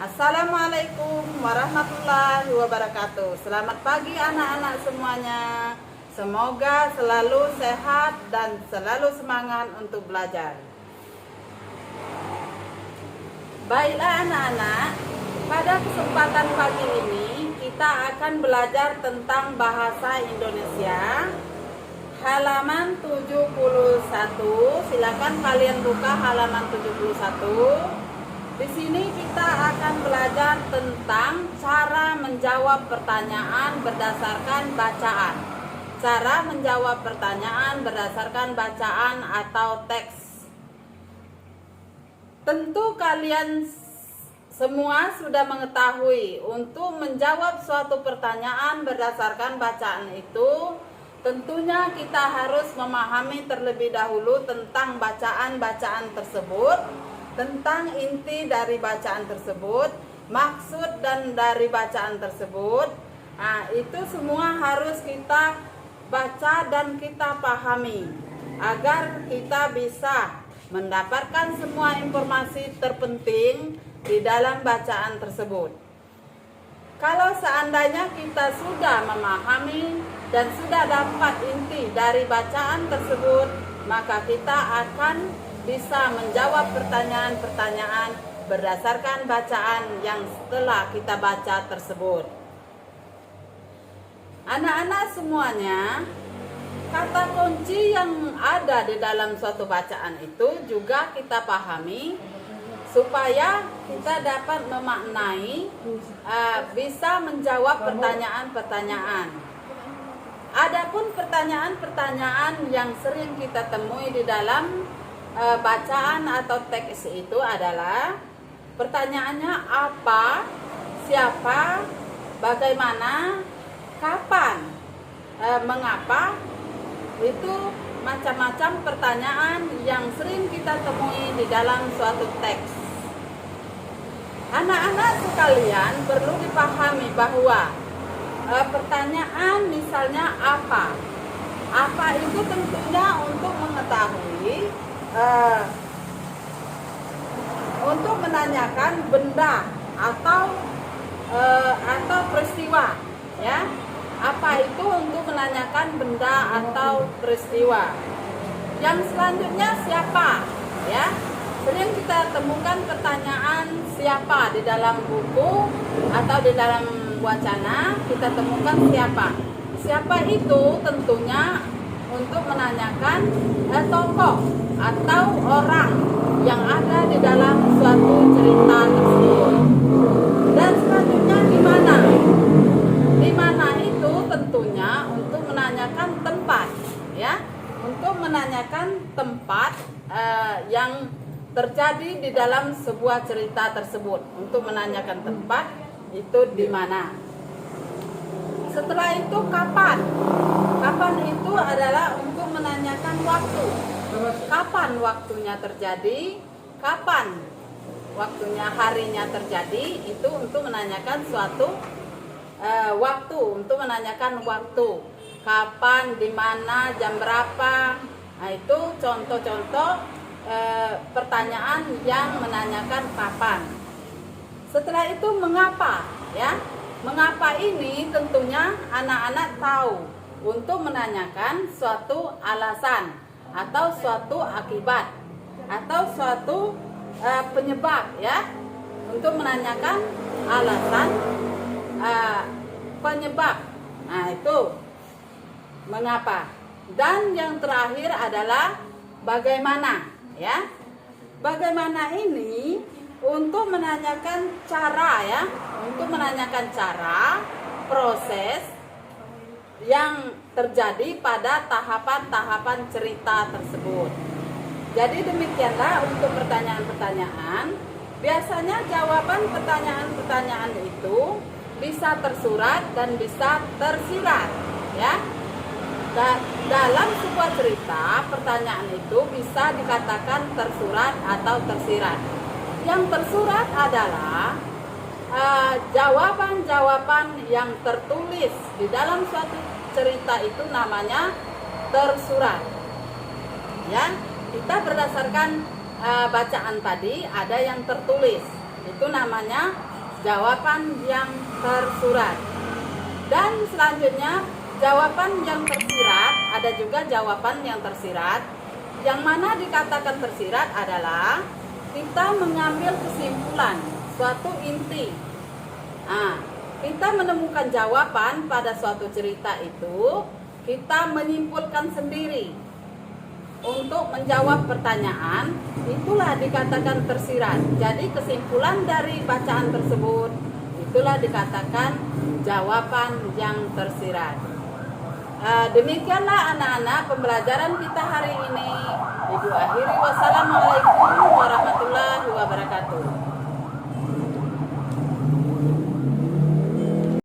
Assalamualaikum warahmatullahi wabarakatuh. Selamat pagi anak-anak semuanya. Semoga selalu sehat dan selalu semangat untuk belajar. Baiklah anak-anak, pada kesempatan pagi ini kita akan belajar tentang bahasa Indonesia. Halaman 71, silakan kalian buka halaman 71. Di sini kita akan belajar tentang cara menjawab pertanyaan berdasarkan bacaan. Cara menjawab pertanyaan berdasarkan bacaan atau teks. Tentu kalian semua sudah mengetahui untuk menjawab suatu pertanyaan berdasarkan bacaan itu, tentunya kita harus memahami terlebih dahulu tentang bacaan-bacaan tersebut, tentang inti dari bacaan tersebut, maksud dan dari bacaan tersebut. Nah, itu semua harus kita baca dan kita pahami agar kita bisa mendapatkan semua informasi terpenting di dalam bacaan tersebut. Kalau seandainya kita sudah memahami dan sudah dapat inti dari bacaan tersebut, maka kita akan bisa menjawab pertanyaan-pertanyaan berdasarkan bacaan yang setelah kita baca tersebut. Anak-anak semuanya, kata kunci yang ada di dalam suatu bacaan itu juga kita pahami supaya kita dapat memaknai, bisa menjawab pertanyaan-pertanyaan. Adapun pertanyaan-pertanyaan yang sering kita temui di dalam bacaan atau teks itu adalah pertanyaannya apa, siapa, bagaimana, kapan, mengapa. Itu macam-macam pertanyaan yang sering kita temui di dalam suatu teks. Anak-anak sekalian perlu dipahami bahwa pertanyaan misalnya apa itu tentunya untuk mengetahui, untuk menanyakan benda atau peristiwa, ya. Apa itu untuk menanyakan benda atau peristiwa. Yang selanjutnya siapa, ya. Sering kita temukan pertanyaan siapa di dalam buku atau di dalam wacana, kita temukan siapa. Siapa itu tentunya untuk menanyakan tokoh atau orang yang ada di dalam suatu cerita tersebut. Dan selanjutnya di mana? Di mana itu tentunya untuk menanyakan tempat, ya. Untuk menanyakan tempat yang terjadi di dalam sebuah cerita tersebut. Untuk menanyakan tempat itu di mana. Setelah itu kapan? Kapan itu adalah untuk menanyakan waktu. Kapan waktunya terjadi? Kapan waktunya, harinya terjadi? Itu untuk menanyakan suatu waktu. Untuk menanyakan waktu. Kapan, di mana, jam berapa? Nah, itu contoh-contoh pertanyaan yang menanyakan kapan. Setelah itu mengapa, ya. Mengapa ini tentunya anak-anak tahu untuk menanyakan suatu alasan atau suatu akibat atau suatu penyebab, ya. Untuk menanyakan alasan, penyebab. Nah, itu mengapa. Dan yang terakhir adalah bagaimana, ya. Bagaimana ini untuk menanyakan cara, ya. Untuk menanyakan cara, proses yang terjadi pada tahapan-tahapan cerita tersebut. Jadi demikianlah untuk pertanyaan-pertanyaan. Biasanya jawaban pertanyaan-pertanyaan itu bisa tersurat dan bisa tersirat, ya. Dalam sebuah cerita, pertanyaan itu bisa dikatakan tersurat atau tersirat. Yang tersurat adalah jawaban-jawaban yang tertulis di dalam suatu cerita itu namanya tersurat, ya. Kita berdasarkan bacaan tadi ada yang tertulis. Itu namanya jawaban yang tersurat. Dan selanjutnya jawaban yang tersirat, ada juga jawaban yang tersirat. Yang mana dikatakan tersirat adalah kita mengambil kesimpulan suatu inti. Kita menemukan jawaban pada suatu cerita itu, kita menyimpulkan sendiri untuk menjawab pertanyaan, itulah dikatakan tersirat. Jadi kesimpulan dari bacaan tersebut, itulah dikatakan jawaban yang tersirat. Demikianlah anak-anak pembelajaran kita hari ini. Ibu akhiri, wassalamualaikum warahmatullahi wabarakatuh.